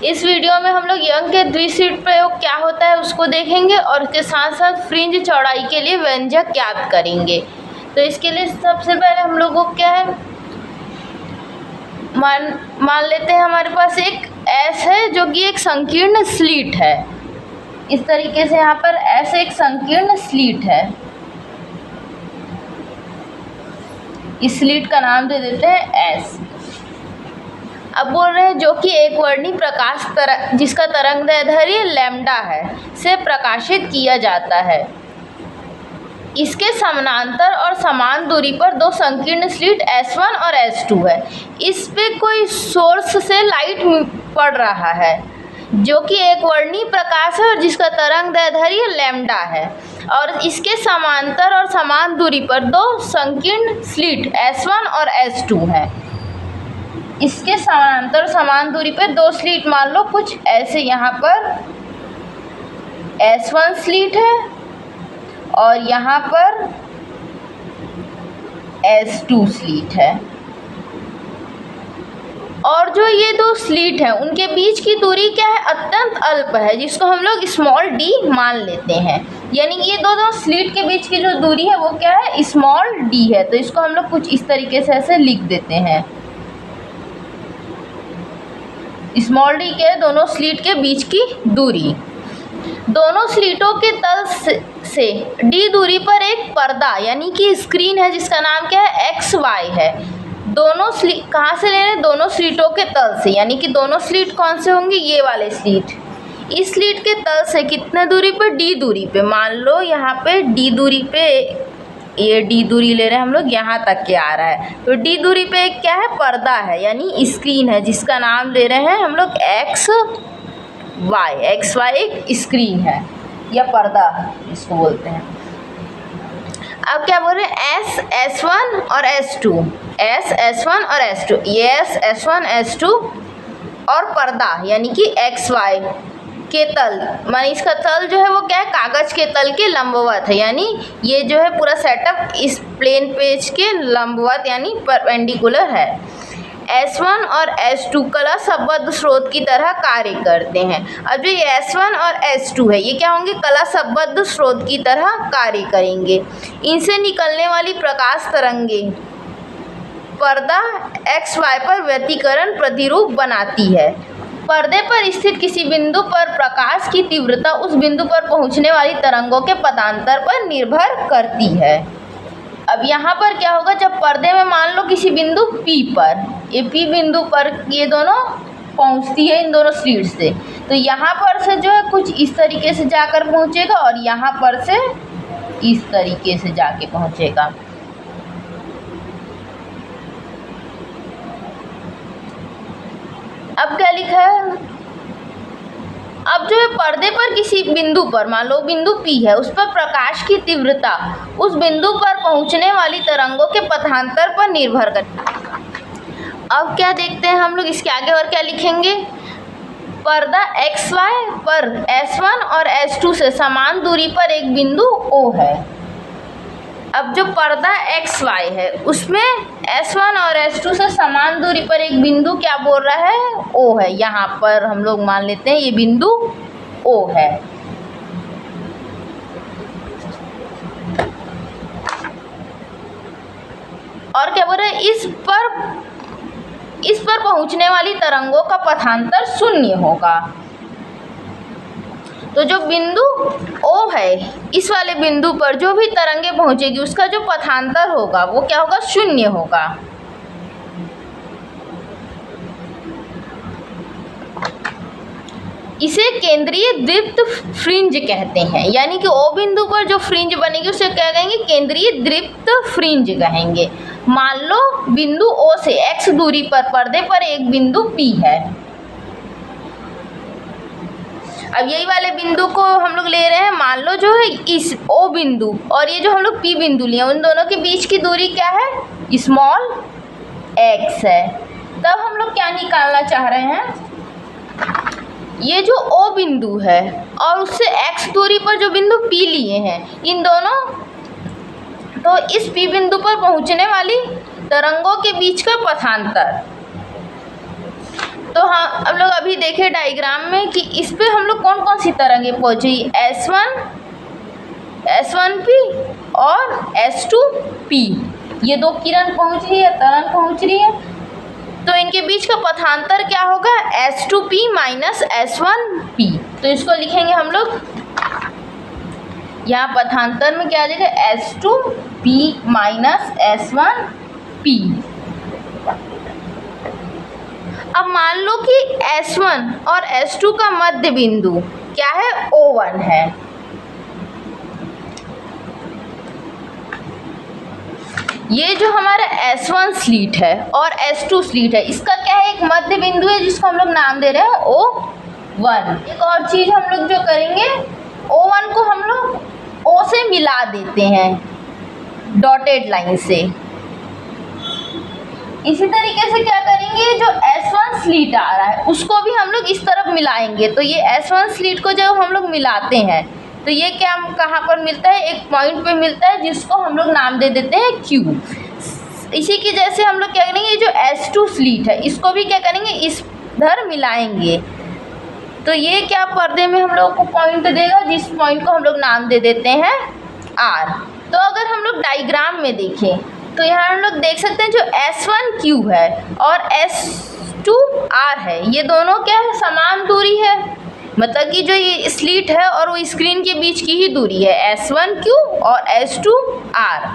इस वीडियो में हम लोग यंग के द्विस्लिट प्रयोग क्या होता है उसको देखेंगे और उसके साथ साथ फ्रिंज चौड़ाई के लिए व्यंजक ज्ञात करेंगे। तो इसके लिए सबसे पहले हम लोगों को क्या है, मान लेते हैं हमारे पास एक एस है जो कि एक संकीर्ण स्लिट है। इस तरीके से यहाँ पर ऐसे एक संकीर्ण स्लिट है, इस स्लिट का नाम दे देते हैं एस। अब बोल रहे हैं जो कि एक वर्णी प्रकाश जिसका तरंगदैर्ध्य लैम्डा है से प्रकाशित किया जाता है। इसके समानांतर और समान दूरी पर दो संकीर्ण स्लिट S1 और S2 है। इस पे कोई सोर्स से लाइट पड़ रहा है जो कि एक वर्णी प्रकाश है और जिसका तरंगदैर्ध्य लैम्डा है, और इसके समांतर और समान दूरी पर दो संकीर्ण स्लिट S1 और S2 है। इसके समांतर समान दूरी पे दो स्लिट मान लो कुछ ऐसे, यहाँ पर S1 स्लिट है और यहाँ पर S2 स्लिट है। और जो ये दो स्लिट हैं उनके बीच की दूरी क्या है, अत्यंत अल्प है, जिसको हम लोग स्मॉल डी मान लेते हैं। यानी ये दो स्लिट के बीच की जो दूरी है वो क्या है, स्मॉल डी है। तो इसको हम लोग कुछ इस तरीके से ऐसे लिख देते हैं। स्मॉल डी के दोनों स्लिट के बीच की दूरी। दोनों स्लिटों के तल से डी दूरी पर एक पर्दा यानी कि स्क्रीन है जिसका नाम क्या है, XY है। दोनों स्लिट कहाँ से ले रहे हैं, दोनों स्लिटों के तल से, यानी कि दोनों स्लिट कौन से होंगे, ये वाले स्लिट। इस स्लिट के तल से कितने दूरी पे, डी दूरी पे। मान लो यहाँ पे डी दूरी पे, ये डी दूरी ले रहे हैं हम लोग, यहाँ तक के आ रहा है। तो डी दूरी पे एक क्या है, पर्दा है यानी स्क्रीन है जिसका नाम ले रहे हैं हम लोग XY एक स्क्रीन है या पर्दा इसको बोलते हैं। अब क्या बोल रहे हैं, S1 और S2, S1 और S2, ये S1 S2 और पर्दा यानी कि XY के तल, माने इसका तल जो है वो क्या है, कागज के तल के लंबवत है। यानी ये जो है पूरा सेटअप इस प्लेन पेज के लंबवत यानी परपेंडिकुलर है। S1 और S2 कला संबद्ध स्रोत की तरह कार्य करते हैं। अब जो ये S1 और S2 है ये क्या होंगे, कला संबद्ध स्रोत की तरह कार्य करेंगे। इनसे निकलने वाली प्रकाश तरंगे पर्दा XY पर व्यतिकरण प्रतिरूप बनाती है। पर्दे पर स्थित किसी बिंदु पर प्रकाश की तीव्रता उस बिंदु पर पहुंचने वाली तरंगों के पदांतर पर निर्भर करती है। अब यहाँ पर क्या होगा, जब पर्दे में मान लो किसी बिंदु P पर, ये P बिंदु पर ये दोनों पहुँचती है इन दोनों स्लिट से, तो यहाँ पर से जो है कुछ इस तरीके से जाकर पहुँचेगा और यहाँ पर से इस तरीके से जाके पहुँचेगा। अब क्या लिखा है, अब जो है पर्दे पर किसी बिंदु पर, मान लो बिंदु P है, उस पर प्रकाश की तीव्रता उस बिंदु पर पहुंचने वाली तरंगों के पथांतर पर निर्भर करती है। अब क्या देखते हैं हम लोग इसके आगे और क्या लिखेंगे, पर्दा XY पर S1 और S2 से समान दूरी पर एक बिंदु O है। अब जो पर्दा XY है उसमें S1 और S2 से समान दूरी पर एक बिंदु क्या बोल रहा है, O है। यहाँ पर हम लोग मान लेते हैं ये बिंदु O है। और क्या बोल रहा है, इस पर पहुंचने वाली तरंगों का पथांतर शून्य होगा। तो जो बिंदु O है, इस वाले बिंदु पर जो भी तरंगे पहुंचेगी उसका जो पथांतर होगा वो क्या होगा, शून्य होगा। इसे केंद्रीय दीप्त फ्रिंज कहते हैं। यानी कि O बिंदु पर जो फ्रिंज बनेगी उसे क्या कहेंगे, केंद्रीय दीप्त फ्रिंज कहेंगे। मान लो बिंदु O से X दूरी पर पर्दे पर एक बिंदु P है। अब यही वाले बिंदु को हम लोग ले रहे हैं, मान लो जो है इस O बिंदु और ये जो हम लोग P बिंदु लिए उन दोनों के बीच की दूरी क्या है, स्मॉल x है। तब हम लोग क्या निकालना चाह रहे हैं, ये जो O बिंदु है और उससे x दूरी पर जो बिंदु P लिए हैं इन दोनों, तो इस P बिंदु पर पहुंचने वाली तरंगों के बीच का पथांतर। तो तो हम लोग अभी देखे डायग्राम में कि इस पे हम लोग कौन कौन सी तरंगें पहुँची, S1P और S2P, ये दो किरण पहुँच रही है, तरंग पहुँच रही है। तो इनके बीच का पथांतर क्या होगा, S2P माइनस S1P। तो इसको लिखेंगे हम लोग, यहाँ पथांतर में क्या आ जाएगा, S2P माइनस S1P। अब मान लो कि S1 और S2 का मध्य बिंदु क्या है, O1 है। ये जो हमारा S1 स्लिट है और S2 स्लिट है, इसका क्या है, एक मध्य बिंदु है जिसको हम लोग नाम दे रहे हैं O1। एक और चीज हम लोग जो करेंगे, O1 को हम लोग O से मिला देते हैं डॉटेड लाइन से। इसी तरीके से क्या करेंगे, जो S1 स्लिट आ रहा है उसको भी हम लोग इस तरफ मिलाएंगे। तो ये S1 स्लिट को जब हम लोग मिलाते हैं तो ये क्या कहाँ पर मिलता है, एक पॉइंट पे मिलता है जिसको हम लोग नाम दे देते हैं Q। इसी की जैसे हम लोग क्या करेंगे, जो S2 स्लिट है इसको भी क्या करेंगे, इधर मिलाएंगे। तो ये क्या पर्दे में हम लोग को पॉइंट देगा, जिस पॉइंट को हम लोग नाम दे देते हैं R। तो अगर हम लोग डायग्राम में देखें तो यहाँ हम लोग देख सकते हैं जो S1Q है और S2R है, ये दोनों क्या है, समान दूरी है। मतलब कि जो ये स्लिट है और वो स्क्रीन के बीच की ही दूरी है, S1Q और S2R,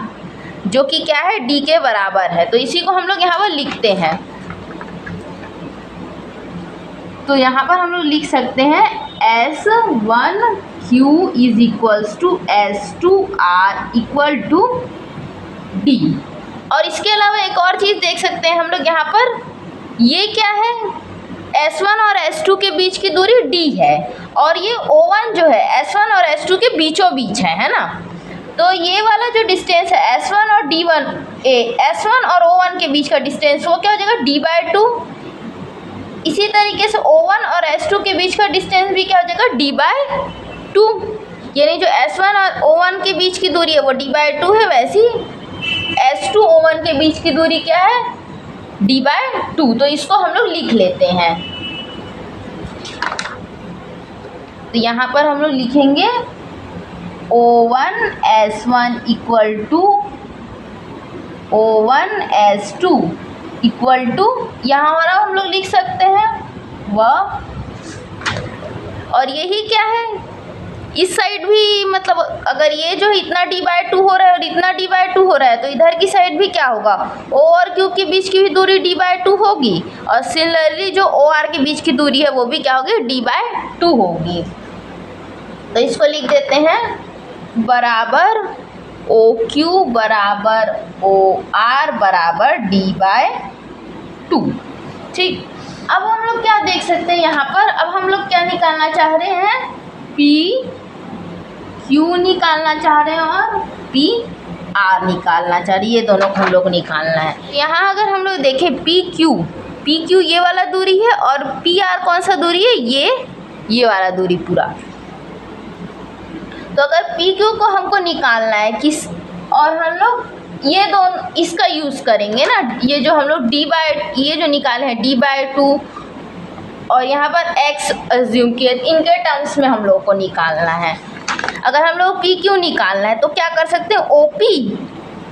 जो कि क्या है, D के बराबर है। तो इसी को हम लोग यहाँ पर लिखते हैं। तो यहाँ पर हम लोग लिख सकते हैं S1Q is equals to S2R equal to D। और इसके अलावा एक और चीज़ देख सकते हैं हम लोग यहाँ पर, ये क्या है, S1 और S2 के बीच की दूरी D है और ये O1 जो है S1 और S2 के बीचों बीच है ना। तो ये वाला जो डिस्टेंस है S1 और S1 और O1 के बीच का डिस्टेंस, वो क्या हो जाएगा, D/2। इसी तरीके से O1 और S2 के बीच का डिस्टेंस भी क्या हो जाएगा, D/2। यानी जो S1 और O1 के बीच की दूरी है वो D/2 है, वैसी S2 O1 के बीच की दूरी क्या है, D/2। तो इसको हम लोग लिख लेते हैं। तो यहाँ पर हम लोग लिखेंगे O1 S1 equal to O1 S2 equal to, यहाँ वाला हम लोग लिख सकते हैं वह, और यही क्या है, इस साइड भी, मतलब अगर ये जो इतना D/2 हो रहा है और इतना D/2 हो रहा है तो इधर की साइड भी क्या होगा, O और Q के बीच की भी दूरी D/2 होगी, और सिमिलरली जो OR के बीच की दूरी है वो भी क्या होगी, D/2 होगी। तो इसको लिख देते हैं बराबर OQ बराबर OR बराबर D/2। ठीक, अब हम लोग क्या देख सकते हैं यहाँ पर, अब हम लोग क्या निकालना चाह रहे हैं, PQ निकालना चाह रहे हैं और PR निकालना चाह रहे हैं। ये दोनों को हम लोग को निकालना है। यहाँ अगर हम लोग देखें PQ ये वाला दूरी है और PR कौन सा दूरी है, ये वाला दूरी पूरा। तो अगर PQ को हमको निकालना है किस, और हम लोग ये दोनों इसका यूज़ करेंगे ना, ये जो हम लोग ये जो निकाले हैं D/2 और यहाँ पर X अज्यूम किए, इनके टर्म्स में हम लोग को निकालना है। अगर हम लोग PQ निकालना है तो क्या कर सकते हैं, OP,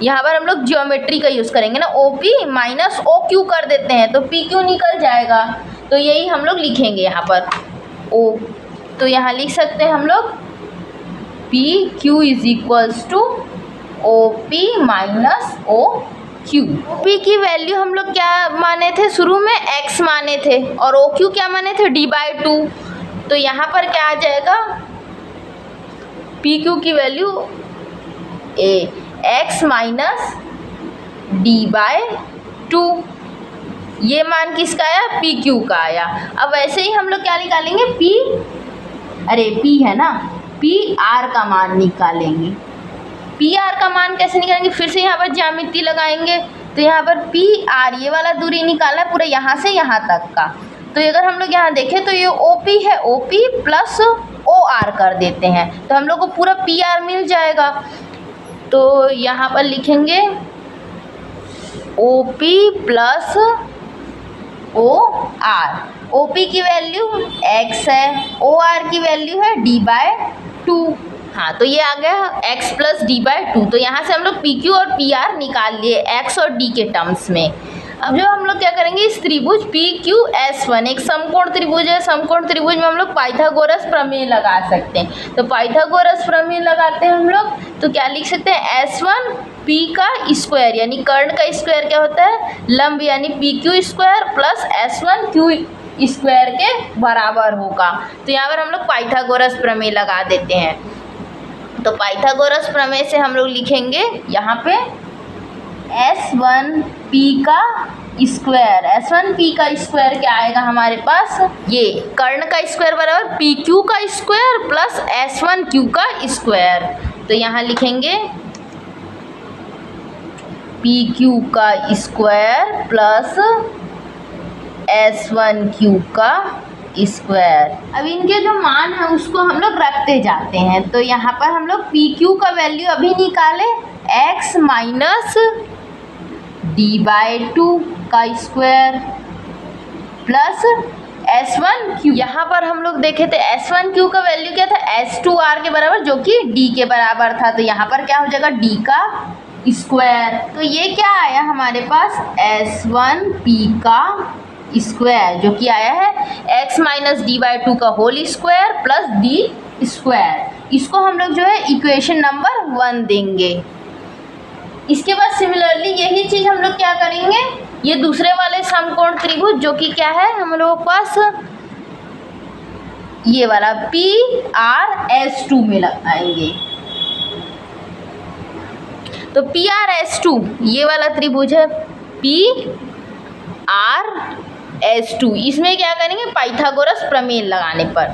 यहाँ पर हम लोग ज्योमेट्री का यूज़ करेंगे ना, OP माइनस OQ कर देते हैं तो PQ निकल जाएगा। तो यही हम लोग लिखेंगे यहाँ पर O। तो यहाँ लिख सकते हैं हम लोग PQ is equals to OP minus OQ। OP की वैल्यू हम लोग क्या माने थे, शुरू में X माने थे, और OQ क्या माने थे, D/2। तो यहाँ पर क्या आ जाएगा, PQ की वैल्यू X माइनस D/2। ये मान किसका आया, PQ का आया। अब वैसे ही हम लोग क्या निकालेंगे, P है ना, PR का मान निकालेंगे। PR का मान कैसे निकालेंगे, फिर से यहाँ पर ज्यामिति लगाएंगे। तो यहाँ पर PR ये वाला दूरी निकालना है पूरा यहाँ से यहाँ तक का। तो अगर हम लोग यहाँ देखें तो ये OP है, OP प्लस OR कर देते हैं तो हम लोग को पूरा PR मिल जाएगा। तो यहाँ पर लिखेंगे OP plus O R, O P की वैल्यू x है, ओ आर की वैल्यू है d/2। हाँ, तो ये आ गया x प्लस d/2। तो यहाँ से हम लोग पी क्यू और पी आर निकाल लिए x और d के टर्म्स में। अब जो हम लोग क्या करेंगे, इस त्रिभुज पी क्यू एस वन एक समकोण त्रिभुज है, समकोण त्रिभुज में हम लोग पाइथागोरस प्रमेय लगा सकते हैं। तो पाइथागोरस प्रमेय लगाते हैं हम लोग, तो क्या लिख सकते हैं, S1 P का स्क्वायर यानी कर्ण का स्क्वायर क्या होता है, लंब, यानी P Q square plus S1 Q square के बराबर होगा। तो यहाँ पर हम लोग पाइथागोरस प्रमेय लगा देते हैं। तो पाइथागोरस प्रमेय से हम लोग लिखेंगे यहाँ पे S1P का स्क्वायर, S1P का स्क्वायर क्या आएगा हमारे पास, ये कर्ण का स्क्वायर बराबर PQ का स्क्वायर प्लस S1Q का स्क्वायर। तो यहाँ लिखेंगे PQ का स्क्वायर प्लस S1Q का स्क्वायर। अब इनके जो मान है उसको हम लोग रखते जाते हैं। तो यहाँ पर हम लोग PQ का वैल्यू अभी निकाले, x माइनस d/2 का स्क्वायर प्लस S1Q। यहाँ पर हम लोग देखे थे S1Q का वैल्यू क्या था, S2R के बराबर, जो कि D के बराबर था। तो यहाँ पर क्या हो जाएगा, D का स्क्वायर। तो ये क्या आया हमारे पास, S1P का स्क्वायर, जो कि आया है x माइनस d/2 का whole square plus d square. इसको हम लोग जो है इक्वेशन नंबर 1 देंगे। इसके बाद सिमिलरली यही चीज़ हम लोग क्या करेंगे, ये दूसरे वाले समकोण त्रिभुज जो कि क्या है हम लोगों के पास, ये वाला PRS2 में लगाएंगे। तो PRS2 ये वाला त्रिभुज है PRS2, इसमें क्या करेंगे, पाइथागोरस प्रमेय लगाने पर।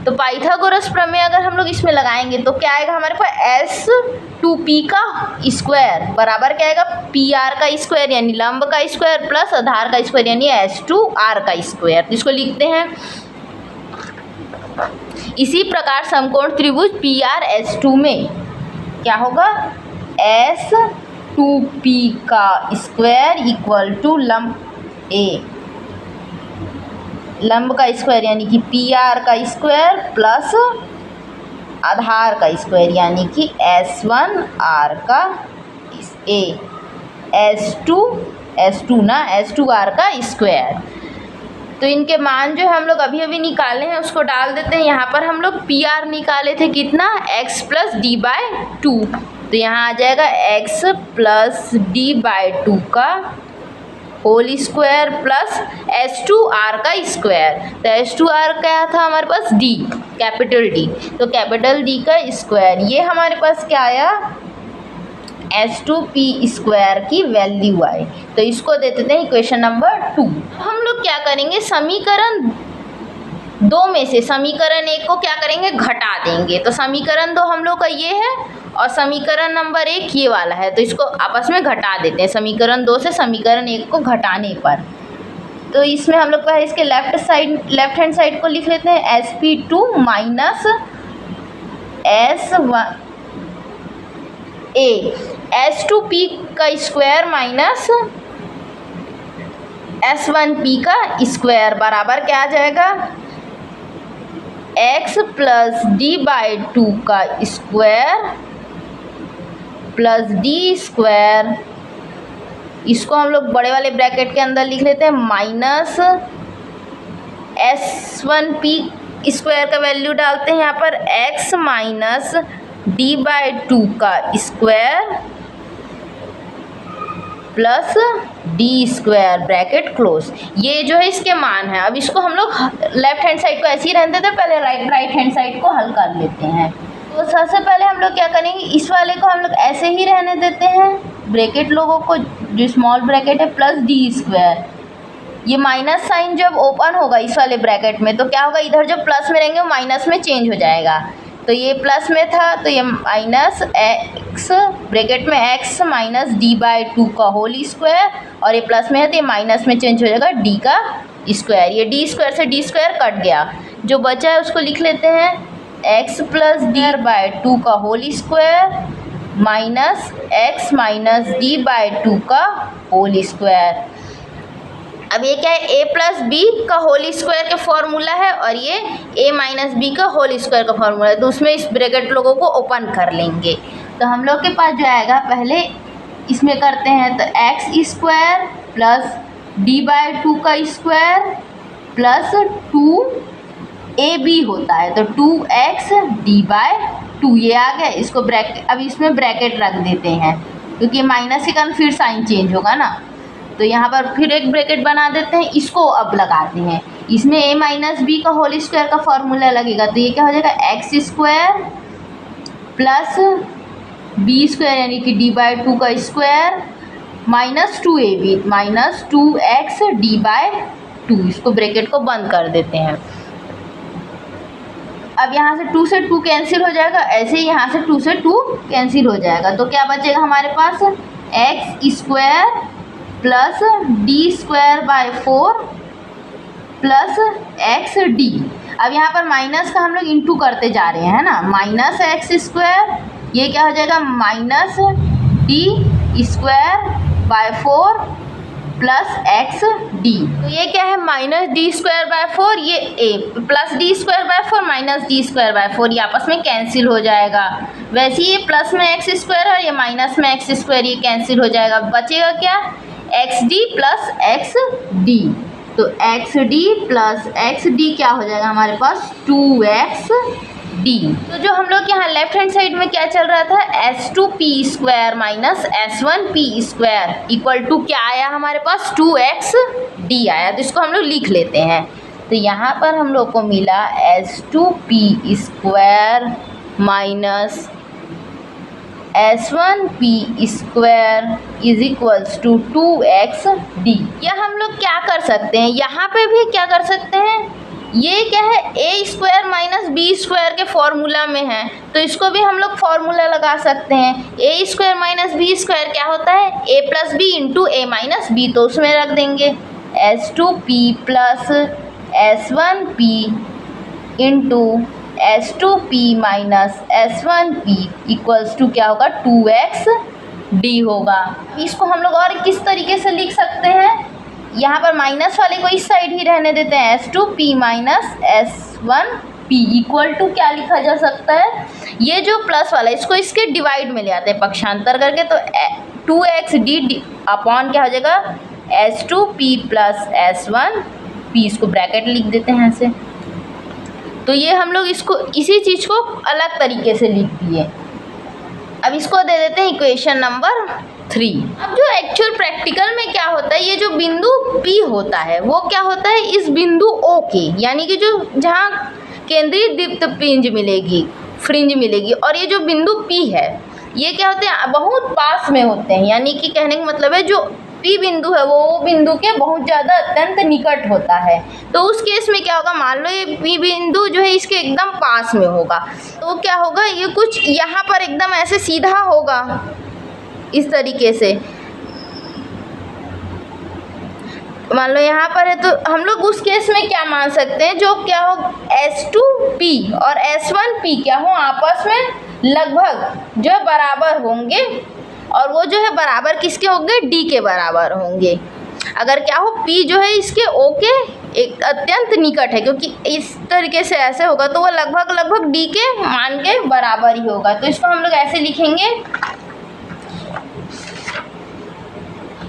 तो पाइथागोरस प्रमेय अगर हम लोग इसमें लगाएंगे तो क्या आएगा हमारे पास, S2P का स्क्वायर बराबर क्या आएगा, PR का स्क्वायर यानी लंब का स्क्वायर प्लस आधार का स्क्वायर यानी S2R का स्क्वायर। इसको लिखते हैं इसी प्रकार समकोण त्रिभुज PRS2 में क्या होगा, S2P का स्क्वायर इक्वल टू लंब लंब का स्क्वायर यानी कि PR का स्क्वायर प्लस आधार का स्क्वायर यानी कि S1R का S2R का स्क्वायर। तो इनके मान जो हम लोग अभी अभी निकाले हैं उसको डाल देते हैं। यहाँ पर हम लोग PR निकाले थे कितना, x प्लस d/2। तो यहाँ आ जाएगा x प्लस d/2 का होल स्क्वायर प्लस S2R का स्क्वायर। तो S2R क्या था हमारे पास, D, कैपिटल D। तो कैपिटल D का स्क्वायर, ये हमारे पास क्या आया, S2P स्क्वायर की वैल्यू आई। तो इसको दे देते हैं इक्वेशन नंबर 2। हम लोग क्या करेंगे, समीकरण 2 में से समीकरण 1 को क्या करेंगे, घटा देंगे। तो समीकरण 2 हम लोग का ये है और समीकरण नंबर 1 ये वाला है। तो इसको आपस में घटा देते हैं, समीकरण 2 से समीकरण 1 को घटाने पर। तो इसमें हम लोग पहले इसके लेफ्ट हैंड साइड को लिख लेते हैं, SP2 माइनस S2P का स्क्वायर माइनस S1P का स्क्वायर बराबर क्या आ जाएगा, x प्लस d/2 का स्क्वायर प्लस d स्क्वायर। इसको हम लोग बड़े वाले ब्रैकेट के अंदर लिख लेते हैं, माइनस S1P स्क्वायर का वैल्यू डालते हैं यहाँ पर, x माइनस d/2 का square plus d square bracket close. ये जो है इसके मान है। अब इसको हम लोग लेफ्ट हैंड साइड को ऐसे ही रहने देते हैं, पहले राइट हैंड साइड को हल कर लेते हैं। तो सबसे पहले हम लोग क्या करेंगे, इस वाले को हम लोग ऐसे ही रहने देते हैं, ब्रैकेट लोगों को जो स्मॉल ब्रैकेट है प्लस d स्क्वायर। ये माइनस साइन जब ओपन होगा इस वाले ब्रैकेट में तो क्या होगा, इधर जो प्लस में रहेंगे वो माइनस में चेंज हो जाएगा। तो ये प्लस में था तो ये माइनस x ब्रैकेट में x माइनस d/2 का होल स्क्वायर, और ये प्लस में है तो ये माइनस में चेंज हो जाएगा d का स्क्वायर। ये d स्क्वायर से d स्क्वायर कट गया, जो बचा है उसको लिख लेते हैं x प्लस d/2 का whole square minus x minus d/2 का होल स्क्वायर। अब ये क्या है, a प्लस बी का होल स्क्वायर का फॉर्मूला है और ये a माइनस बी का होल स्क्वायर का फॉर्मूला है, तो उसमें इस ब्रैकेट लोगों को ओपन कर लेंगे। तो हम लोग के पास जो आएगा, पहले इसमें करते हैं तो x square plus D by two का स्क्वायर प्लस 2ab होता है, तो 2x डी बाई टू ये आ गया। इसको ब्रैकेट, अब इसमें ब्रैकेट रख देते हैं क्योंकि माइनस के कारण फिर साइन चेंज होगा ना, तो यहाँ पर फिर एक ब्रैकेट बना देते हैं। इसको अब लगाते हैं, इसमें a माइनस बी का होल स्क्वायर का फॉर्मूला लगेगा, तो ये क्या हो जाएगा, x square plus b square यानी कि डी बाई टू का square minus 2ab minus 2x d by two. इसको ब्रैकेट को बंद कर देते हैं। अब यहाँ से 2 से 2 कैंसिल हो जाएगा, ऐसे ही यहाँ से 2 से 2 कैंसिल हो जाएगा, तो क्या बचेगा हमारे पास, x square plus d square by 4 plus x d. अब यहाँ पर माइनस का हम लोग इंटू करते जा रहे हैं ना, माइनस एक्स स्क्वायर, ये क्या हो जाएगा, minus d square by 4 plus x d. तो ये क्या है, माइनस डी स्क्वायर बाय 4, ये a plus d square by 4 minus d square by 4, ये आपस में कैंसिल हो जाएगा। वैसे ये प्लस में एक्स स्क्वायर है, ये माइनस में एक्स स्क्वायर, ये कैंसिल हो जाएगा। बचेगा क्या, x d plus x d. तो x d plus x d क्या हो जाएगा हमारे पास, 2x डी। तो जो हम लोग यहाँ लेफ्ट हैंड साइड में क्या चल रहा था, s2p square minus s1p square equal to क्या आया हमारे पास, 2x डी आया। तो इसको हम लोग लिख लेते हैं। तो यहाँ पर हम लोग को मिला s2p square minus s1p square is equals to 2x d. या हम लोग क्या कर सकते हैं, यहाँ पे भी क्या कर सकते हैं, ये क्या है, a square minus b square के फॉर्मूला में है, तो इसको भी हम लोग फॉर्मूला लगा सकते हैं। a square minus b square क्या होता है, a plus b into a minus b, तो उसमें रख देंगे s2p plus s1p into s2p minus s1p equals to क्या होगा, 2x डी होगा। इसको हम लोग और किस तरीके से लिख सकते हैं, यहाँ पर माइनस वाले को इस साइड ही रहने देते हैं, s2p minus s1p equal to क्या लिखा जा सकता है, ये जो प्लस वाला इसको इसके डिवाइड में ले आते हैं पक्षांतर करके, तो 2x डी अपॉन क्या हो जाएगा, s2p प्लस s1p, इसको ब्रैकेट लिख देते हैं ऐसे। तो ये हम लोग इसको इसी चीज़ को अलग तरीके से लिख दिए। अब इसको दे देते हैं इक्वेशन नंबर 3। अब जो एक्चुअल प्रैक्टिकल में क्या होता है, ये जो बिंदु P होता है वो क्या होता है, इस बिंदु O के, यानी कि जो जहाँ केंद्रीय दीप्त फ्रिंज मिलेगी, और ये जो बिंदु P है ये क्या होते हैं, बहुत पास में होते हैं, यानी कि कहने का मतलब है जो P बिंदु है वो बिंदु के बहुत ज़्यादा अत्यंत निकट होता है। तो उस केस में क्या होगा, मान लो ये P बिंदु जो है इसके एकदम पास में होगा, तो क्या होगा, ये कुछ यहाँ पर एकदम ऐसे सीधा होगा इस तरीके से। मान लो यहाँ पर है, तो हम लोग उस केस में क्या मान सकते हैं, जो क्या हो, s2p और s1p क्या हो, आपस में लगभग जो बराबर होंगे, और वो जो है बराबर किसके होंगे, d के बराबर होंगे। अगर क्या हो, p जो है इसके o के एक अत्यंत निकट है, क्योंकि इस तरीके से ऐसे होगा तो वो लगभग d के मान के बराबर ही होगा। तो इसको हम लोग ऐसे लिखेंगे,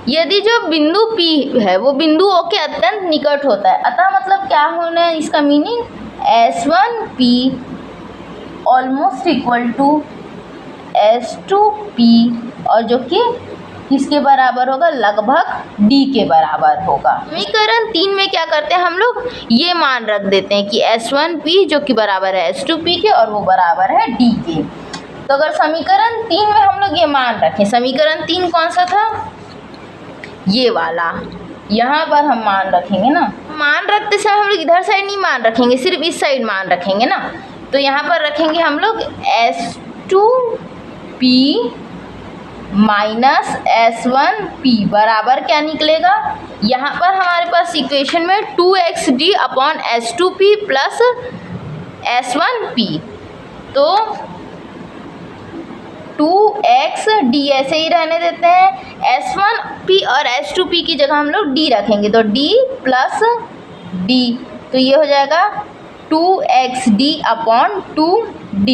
यदि जो बिंदु P है वो बिंदु O के अत्यंत निकट होता है, अतः मतलब क्या होना है इसका meaning, S1P almost equal to S2P, और जो कि किसके बराबर होगा, लगभग D के बराबर होगा। समीकरण 3 में क्या करते हैं हम लोग, ये मान रख देते हैं कि S1P जो कि बराबर है S2P के और वो बराबर है D के। तो अगर समीकरण 3 में हम लोग ये मान रखें, समीकरण 3 कौन सा था, ये वाला, यहाँ पर हम मान रखेंगे ना, मान रखते समय हम लोग इधर साइड नहीं मान रखेंगे, सिर्फ इस साइड मान रखेंगे ना। तो यहाँ पर रखेंगे हम लोग S2P माइनस S1P बराबर क्या निकलेगा, यहाँ पर हमारे पास इक्वेशन में 2xd upon S2P plus S1P। तो 2xd ऐसे ही रहने देते हैं। S1p और S2p की जगह हम लोग d रखेंगे तो d प्लस d, तो ये हो जाएगा 2xd अपॉन 2d।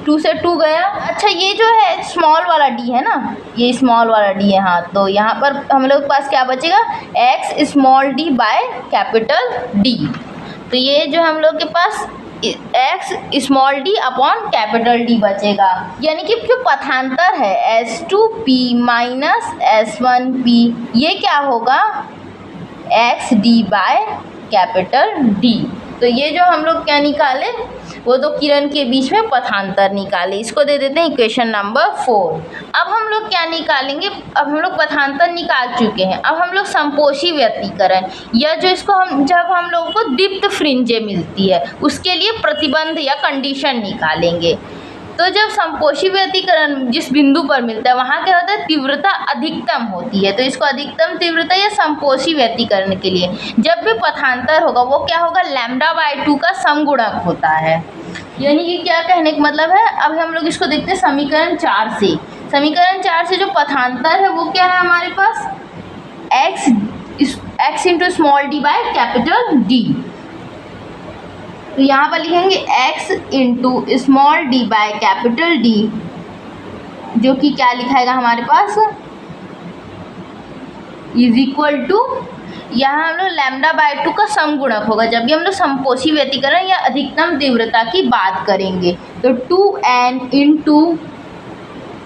2 से 2 गया। अच्छा ये जो है स्मॉल वाला d है ना, ये स्मॉल वाला d है, हाँ, तो यहाँ पर हम लोग के पास क्या बचेगा, x small d by capital D। तो ये जो हम लोग के पास x small d upon capital D बचेगा, यानी कि जो पथांतर है S2p माइनस S1p, ये क्या होगा xd बाय कैपिटल D। तो ये जो हम लोग क्या निकाले, वो तो किरण के बीच में पथांतर निकाले, इसको दे देते हैं इक्वेशन नंबर 4। अब हम लोग क्या निकालेंगे, अब हम लोग पथांतर निकाल चुके हैं, अब हम लोग समपोषी व्यतिकरण, या जो इसको हम जब हम लोगों को दीप्त फ्रिंजें मिलती है उसके लिए प्रतिबंध या कंडीशन निकालेंगे। तो जब समपोषी व्यतिकरण जिस बिंदु पर मिलता है वहाँ क्या होता है, तीव्रता अधिकतम होती है, तो इसको अधिकतम तीव्रता या समपोषी व्यतिकरण के लिए जब भी पथांतर होगा वो क्या होगा, λ/2 का समगुणक होता है। यानी कि क्या कहने का मतलब है, अब हम लोग इसको देखते हैं समीकरण 4 से। समीकरण 4 से जो पथांतर है वो क्या है हमारे पास, x into small d by capital D। तो यहाँ पर लिखेंगे x into small d by capital D, जो कि क्या लिखाएगा हमारे पास, इज इक्वल टू, यहाँ हम लोग λ/2 का समगुणक होगा जब भी हम लोग समपोषी व्यतिकरण या अधिकतम तीव्रता की बात करेंगे, तो 2n इंटू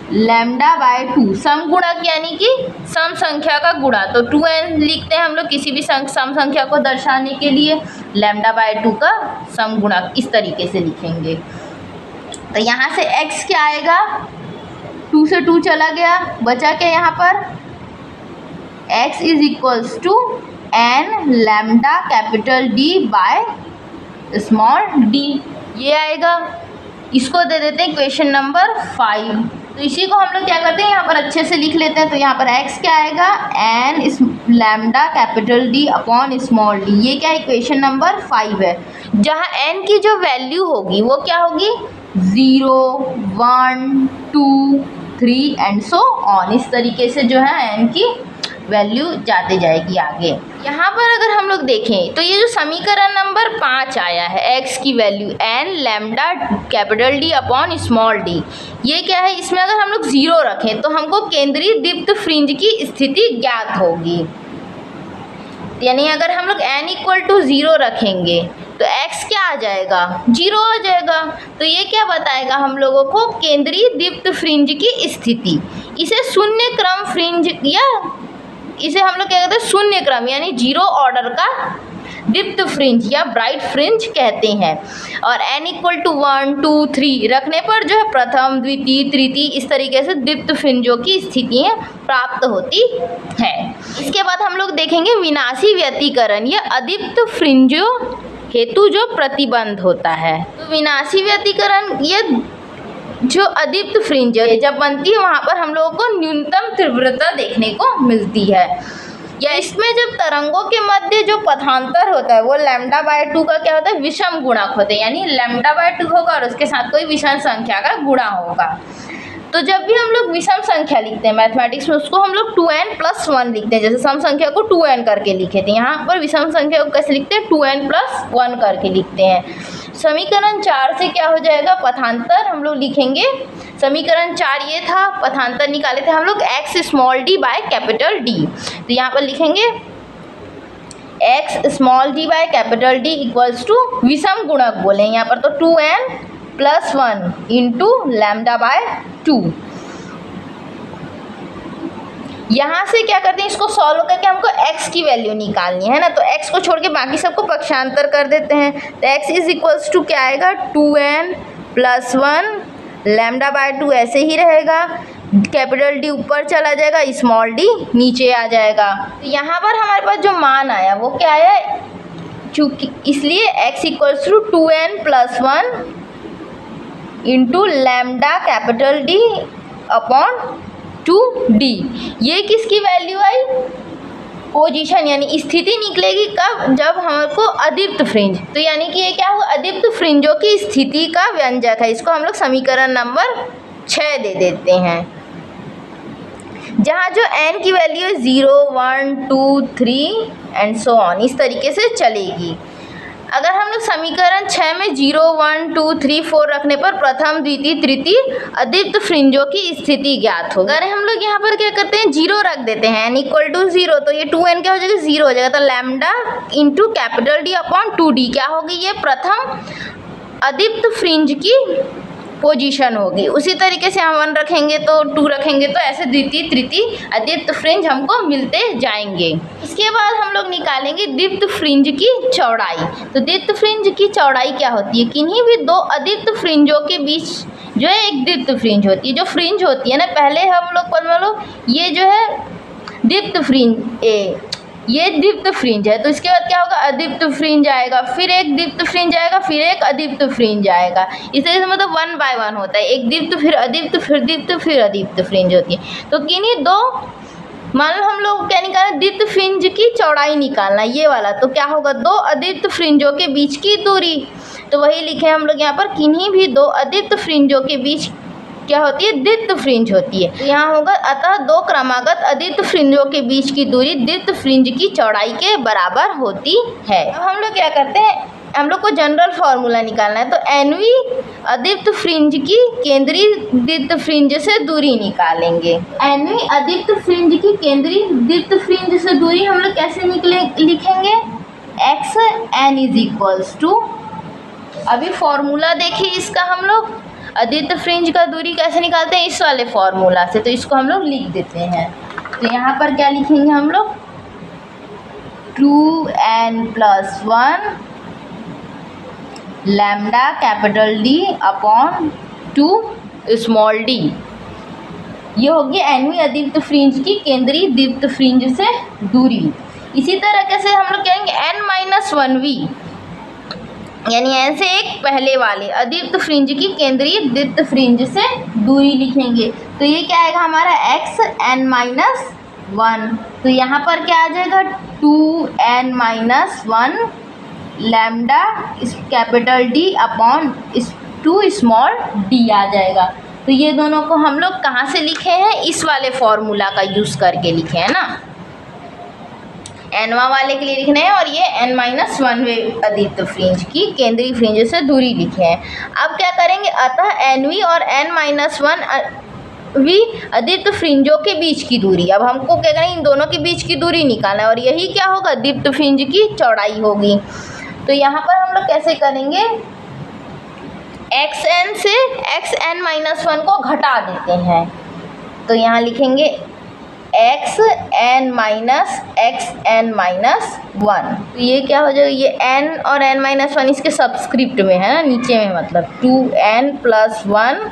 λ/2 समगुणक यानी कि सम संख्या का गुणा, तो 2n लिखते हैं हम लोग किसी भी सम संख्या को दर्शाने के लिए, λ/2 का समगुणक इस तरीके से लिखेंगे। तो यहाँ से x क्या आएगा, 2 से 2 चला गया, बचा क्या यहाँ पर, x is equals to n lambda capital D by small d, ये आएगा। इसको दे देते हैं इक्वेशन नंबर 5। तो इसी को हम लोग क्या करते हैं, यहाँ पर अच्छे से लिख लेते हैं। तो यहाँ पर x क्या आएगा, n lambda capital D upon small d, ये क्या इक्वेशन नंबर 5 है। जहाँ n की जो वैल्यू होगी वो क्या होगी, 0, 1, 2, 3 एंड सो ऑन, इस तरीके से जो है n की वैल्यू जाते जाएगी आगे। यहाँ पर अगर हम लोग देखें तो ये जो समीकरण नंबर 5 आया है, x की value n lambda capital D upon small d, ये क्या है, इसमें अगर हम लोग 0 रखें तो हमको केंद्रीय दीप्त फ्रिंज की स्थिति ज्ञात होगी। यानी अगर हम लोग n इक्वल टू 0 रखेंगे तो x क्या आ जाएगा, 0 आ जाएगा। तो ये क्या बताएगा हम लोगों को, केंद्रीय दीप्त फ्रिंज की स्थिति। इसे शून्य क्रम फ्रिंज, या इसे हम लोग क्या कहते हैं, शून्य क्रम यानी 0 ऑर्डर का दीप्त फ्रिंज या ब्राइट फ्रिंज कहते हैं। और n इक्वल टू 1, 2, 3 रखने पर जो है प्रथम, द्वितीय, तृतीय इस तरीके से दीप्त फ्रिंजों की स्थितियाँ प्राप्त होती है। इसके बाद हम लोग देखेंगे विनाशी व्यतिकरण या अदीप्त फ्रिंजों हेतु जो प्रतिबंध होता है। तो विनाशी व्यतिकरण ये जो अदीप्त फ्रिंज जब बनती है वहाँ पर हम लोगों को न्यूनतम तीव्रता देखने को मिलती है, या इसमें जब तरंगों के मध्य जो पथांतर होता है वो λ/2 का क्या होता है, विषम गुणक होते हैं, यानी λ/2 होगा और उसके साथ कोई विषम संख्या का गुणा होगा। तो जब भी हम लोग विषम संख्या लिखते हैं मैथमेटिक्स में, उसको हम लोग 2n+1 लिखते हैं। जैसे सम संख्या को 2n करके लिखे थे, यहाँ पर विषम संख्या को कैसे लिखते हैं, 2n+1 करके लिखते हैं। समीकरण 4 से क्या हो जाएगा, पथांतर हम लोग लिखेंगे। समीकरण 4 ये था, पथांतर निकाले थे हम लोग x small d by capital D। तो यहाँ पर लिखेंगे x small d by capital D equals to विषम गुणक बोले यहाँ पर, तो 2n+1 इंटू λ/2। यहाँ से क्या करते हैं, इसको सॉल्व करके हमको x की वैल्यू निकालनी है ना, तो x को छोड़ के बाकी सबको पक्षांतर कर देते हैं। तो x इज इक्वल्स टू क्या आएगा, 2n+1 λ/2 ऐसे ही रहेगा, कैपिटल D ऊपर चला जाएगा, स्मॉल d नीचे आ जाएगा। तो यहाँ पर हमारे पास जो मान आया वो क्या आया, चूँकि इसलिए x equals to 2n+1 into lambda capital D upon 2d। ये किसकी वैल्यू आई, पोजीशन यानी स्थिति निकलेगी कब, जब हमको अदीप्त फ्रिंज, तो यानी कि ये क्या हुआ, अदीप्त फ्रिंजों की स्थिति का व्यंजक है। इसको हम लोग समीकरण नंबर 6 दे देते हैं, जहाँ जो n की वैल्यू है 0, 1, 2, 3 एंड सो ऑन, इस तरीके से चलेगी। अगर हम लोग समीकरण 6 में 0, 1, 2, 3, 4 रखने पर प्रथम, द्वितीय, तृतीय अदीप्त फ्रिंजों की स्थिति ज्ञात हो। अगर हम लोग यहाँ पर क्या करते हैं, 0 रख देते हैं, n इक्वल टू 0, तो ये 2n क्या हो जाएगा, 0 हो जाएगा। तो lambda into capital D upon 2D क्या होगी, ये प्रथम अदीप्त फ्रिंज की पोजीशन होगी। उसी तरीके से हम 1 रखेंगे तो 2 रखेंगे तो ऐसे द्वितीय, तृतीय अदीप्त फ्रिंज हमको मिलते जाएंगे। इसके बाद हम लोग निकालेंगे दीप्त फ्रिंज की चौड़ाई। तो दीप्त फ्रिंज की चौड़ाई क्या होती है, किन्हीं भी दो अदीप्त फ्रिंजों के बीच जो है एक दीप्त फ्रिंज होती है। जो फ्रिंज होती है ना, पहले हम लोग ये जो है दीप्त फ्रिंज ये दीप्त फ्रिंज है, तो इसके बाद क्या होगा, अदीप्त फ्रिंज आएगा, फिर एक दीप्त फ्रिंज आएगा, फिर एक अदीप्त फ्रिंज आएगा। इस तरीके से मतलब 1 बाय 1 होता है, एक दीप्त, फिर अदीप्त, फिर दीप्त, फिर अदीप्त फ्रिंज होती है। तो किन्हीं दो, मान लो हम लोग क्या निकालना, दीप्त फ्रिंज की चौड़ाई निकालना, ये वाला, तो क्या होगा, दो अदीप्त फ्रिंजों के बीच की दूरी। तो वही लिखे हम लोग यहाँ पर, किन्हीं भी दो अदीप्त फ्रिंजों के बीच क्या होती है, दीप्त फ्रिंज होती है। यहाँ होगा, अतः दो क्रमागत अदीप्त फ्रिंजों के बीच की दूरी दीप्त फ्रिंज की चौड़ाई के बराबर होती है। अब हम लोग क्या करते हैं, हम लोग को जनरल फार्मूला निकालना है। तो एनवी अदीप्त फ्रिंज की केंद्रीय दीप्त फ्रिंज से दूरी निकालेंगे। एनवी अदीप्त फ्रिंज की केंद्रीय दीप्त फ्रिंज से दूरी हम लोग कैसे लिखेंगे, x n is equals to, अभी फॉर्मूला देखिए इसका, हम लोग अदीप्त फ्रिंज का दूरी कैसे निकालते हैं, इस वाले फॉर्मूला से। तो इसको हम लोग लिख देते हैं। तो यहाँ पर क्या लिखेंगे हम लोग, 2n+1 lambda capital D upon 2 small d, ये होगी एनवी अदीप्त फ्रिंज की केंद्रीय दीप्त फ्रिंज से दूरी। इसी तरह से हम लोग कहेंगे n-1v, यानी n से एक पहले वाले अदीप्त फ्रिंज की केंद्रीय दीप्त फ्रिंज से दूरी लिखेंगे। तो ये क्या आएगा हमारा, xn-1। तो यहाँ पर क्या आ जाएगा, 2n-1 lambda capital D upon 2 small d आ जाएगा। तो ये दोनों को हम लोग कहाँ से लिखे हैं, इस वाले फॉर्मूला का यूज़ करके लिखे हैं ना, एनवा वाले के लिए लिखना है, और ये n-1 अदीप्त फ्रिंज की केंद्रीय फ्रिंज से दूरी लिखे हैं। अब क्या करेंगे, अतः एनवी और n-1 अदीप्त फ्रिंजों के बीच की दूरी। अब हमको क्या करेंगे, इन दोनों के बीच की दूरी निकालना है, और यही क्या होगा, दीप्त फ्रिंज की चौड़ाई होगी। तो यहाँ पर हम लोग कैसे करेंगे, xn से xn-1 को घटा देते हैं। तो यहाँ लिखेंगे xn-1। तो ये क्या हो जाएगा, ये n और n-1 इसके सबस्क्रिप्ट में है ना, नीचे में, मतलब 2n+1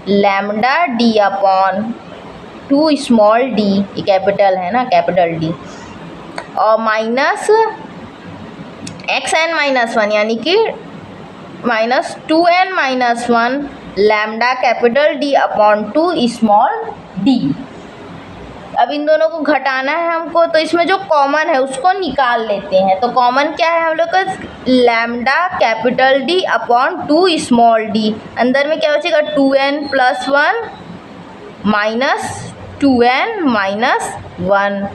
lambda d upon 2 small d, ये कैपिटल है ना, कैपिटल D, और माइनस xn-1 यानी कि minus 2n-1 lambda capital D upon 2 small d। अब इन दोनों को घटाना है हमको, तो इसमें जो कॉमन है उसको निकाल लेते हैं। तो कॉमन क्या है हम लोग का, lambda capital D upon 2 small d, अंदर में क्या बचेगा, 2n+1 माइनस 2n-1।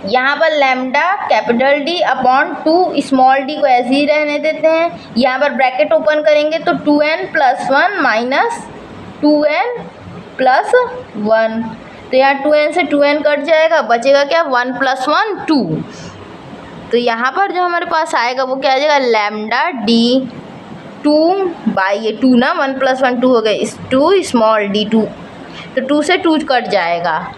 यहाँ पर lambda capital D upon 2 small d को ऐसे ही रहने देते हैं। यहाँ पर ब्रैकेट ओपन करेंगे तो 2n+1 माइनस 2n+1, तो यहाँ 2n से 2n कट जाएगा, बचेगा क्या, 1+1 2। तो यहाँ पर जो हमारे पास आएगा वो क्या आ जाएगा, लैम्डा d 2 बाई ये 2 ना, 1+1 2 हो गए, इस 2 स्मॉल d 2, तो 2 से 2 कट जाएगा।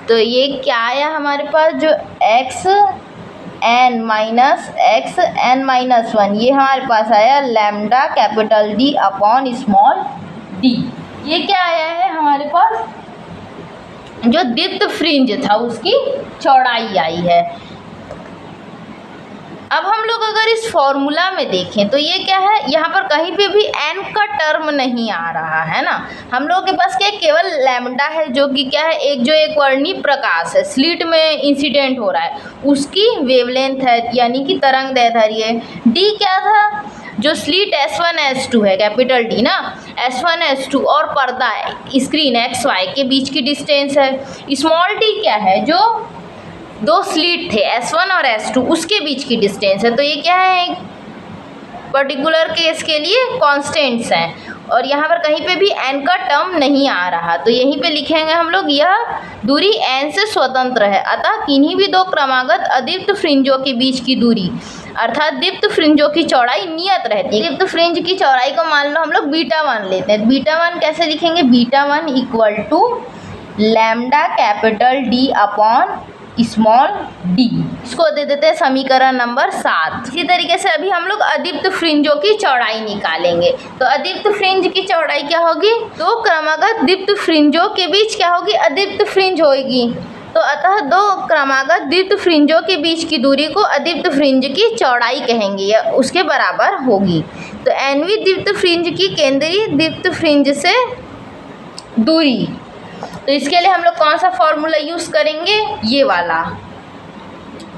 तो ये क्या आया हमारे पास, जो xn-1 ये हमारे पास आया lambda capital D upon small d। ये क्या आया है हमारे पास, जो दीप्त फ्रिंज था उसकी चौड़ाई आई है। अब हम लोग अगर इस फॉर्मूला में देखें तो ये क्या है, यहाँ पर कहीं पे भी n का टर्म नहीं आ रहा है ना, हम लोगों के पास क्या केवल लैम्डा है, जो कि क्या है, एक वर्णीय प्रकाश है, स्लिट में इंसिडेंट हो रहा है, उसकी वेवलेंथ है, यानी कि तरंग दैर्ध्य है। d क्या था, जो स्लीट S1 S2 है, कैपिटल D ना, S1 S2 और पर्दा स्क्रीन XY के बीच की डिस्टेंस है। स्मॉल d क्या है, जो दो स्लीट थे S1 और S2 उसके बीच की डिस्टेंस है। तो ये क्या है, पर्टिकुलर केस के लिए कांस्टेंट्स हैं और यहाँ पर कहीं पे भी n का टर्म नहीं आ रहा, तो यहीं पे लिखेंगे हम लोग यह दूरी n से स्वतंत्र है। अतः किन्हीं भी दो क्रमागत अदीप्त फ्रिंजों के बीच की दूरी अर्थात दीप्त फ्रिंजों की चौड़ाई नियत रहती है। दीप्त फ्रिंज की चौड़ाई को मान लो हम लोग β1 लेते हैं। β1 कैसे लिखेंगे, β1 equal to lambda capital D upon small d। इसको दे देते हैं समीकरण नंबर 7। इसी तरीके से अभी हम लोग अदीप्त फ्रिंजों की चौड़ाई निकालेंगे। तो अदीप्त फ्रिंज की चौड़ाई क्या होगी, दो क्रमागत दीप्त फ्रिंजों के बीच क्या होगी, अदीप्त फ्रिंज होगी। तो अतः दो क्रमागत दीप्त फ्रिंजों के बीच की दूरी को अदीप्त फ्रिंज की चौड़ाई कहेंगे या उसके बराबर होगी। तो nवीं दीप्त फ्रिंज की केंद्रीय दीप्त फ्रिंज से दूरी, तो इसके लिए हम लोग कौन सा फॉर्मूला यूज़ करेंगे, ये वाला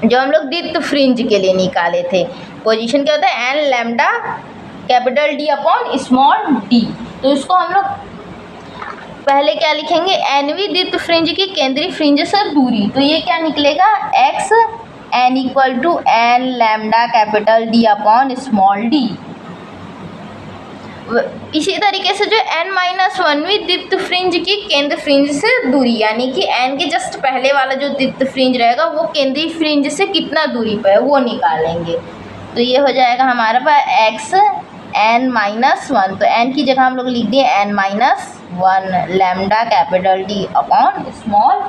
जो हम लोग दीप्त फ्रिंज के लिए निकाले थे। पोजीशन क्या होता है, n lambda capital D upon small d। तो इसको हम लोग पहले क्या लिखेंगे, nवीं दीप्त फ्रिंज की केंद्रीय फ्रिंज से दूरी, तो ये क्या निकलेगा, x n equal to n lambda capital D upon small d। इसी तरीके से जो n-1वीं दीप्त फ्रिंज की केंद्र फ्रिंज से दूरी, यानी कि n के जस्ट पहले वाला जो दीप्त फ्रिंज रहेगा वो केंद्रीय फ्रिंज से कितना दूरी पर है वो निकालेंगे। तो ये हो जाएगा हमारे पास x n-1, तो n की जगह हम लोग लिख दिए n-1 lambda capital D upon small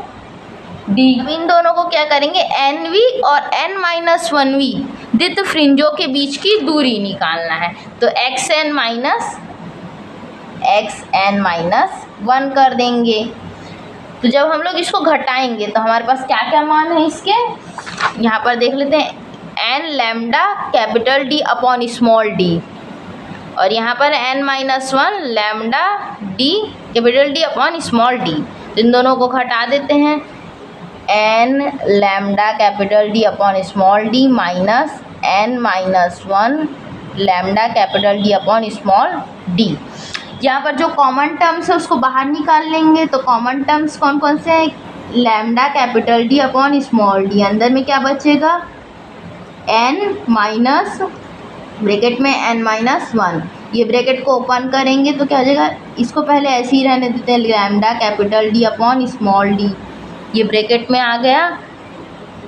d। इन दोनों को क्या करेंगे, nवीं और n-1वीं दीप्त फ्रिंजों के बीच की दूरी निकालना है। तो xn-1 कर देंगे। तो जब हम लोग इसको घटाएंगे तो हमारे पास क्या क्या मान है इसके, यहाँ पर देख लेते हैं, n lambda capital D upon small d और यहाँ पर n-1 lambda d capital D upon small d। तो इन दोनों को घटा देते हैं, n lambda capital D upon small d minus n-1 lambda capital D upon small d। यहाँ पर जो कॉमन टर्म्स है उसको बाहर निकाल लेंगे। तो कॉमन टर्म्स कौन कौन से हैं, lambda capital D upon small d, अंदर में क्या बचेगा, n माइनस ब्रैकेट में n-1, ये ब्रैकेट को ओपन करेंगे तो क्या हो जाएगा, इसको पहले ऐसे ही रहने देते हैं, lambda capital D upon small d, ये ब्रैकेट में आ गया,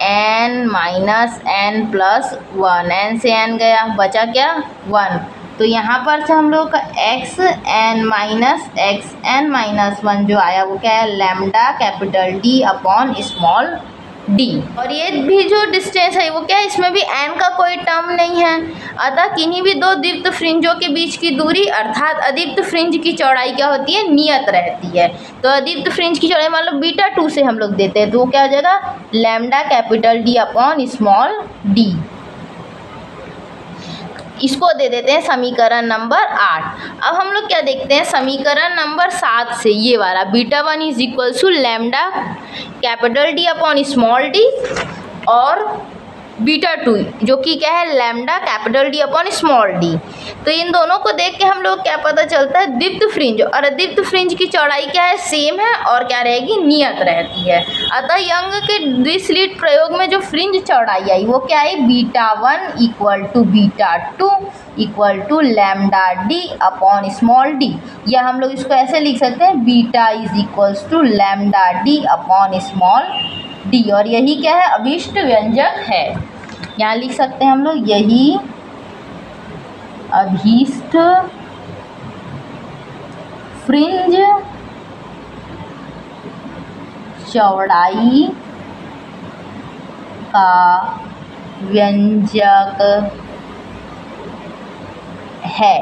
n minus n plus 1, n से n गया, बचा क्या 1। तो यहाँ पर से हम लोग का xn-1 जो आया वो क्या है, lambda capital D upon small d। और ये भी जो डिस्टेंस है वो क्या है, इसमें भी n का कोई टर्म नहीं है। अतः किन्हीं भी दो दीप्त फ्रिंजों के बीच की दूरी अर्थात अदीप्त फ्रिंज की चौड़ाई क्या होती है, नियत रहती है। तो अदीप्त फ्रिंज की चौड़ाई मान लो β2 से हम लोग देते हैं तो वो क्या हो जाएगा, lambda capital D upon small d। इसको दे देते हैं समीकरण नंबर 8। अब हम लोग क्या देखते हैं, समीकरण नंबर 7 से ये वाला β1 is equal to lambda capital D upon small d और β2 जो कि क्या है, lambda capital D upon small d। तो इन दोनों को देख के हम लोग क्या पता चलता है, दीप्त फ्रिंज और अदीप्त फ्रिंज की चौड़ाई क्या है, सेम है और क्या रहेगी, नियत रहती है। अतः यंग के द्विस्लिट प्रयोग में जो फ्रिंज चौड़ाई आई वो क्या है, β1 equal to β2 equal to lambda D upon small d। या हम लोग इसको ऐसे लिख सकते हैं, beta is equals to lambda D upon small d। और यही क्या है, अभिष्ट व्यंजक है। यहाँ लिख सकते हैं हम लोग, यही अभीष्ट फ्रिंज चौड़ाई का व्यंजक है।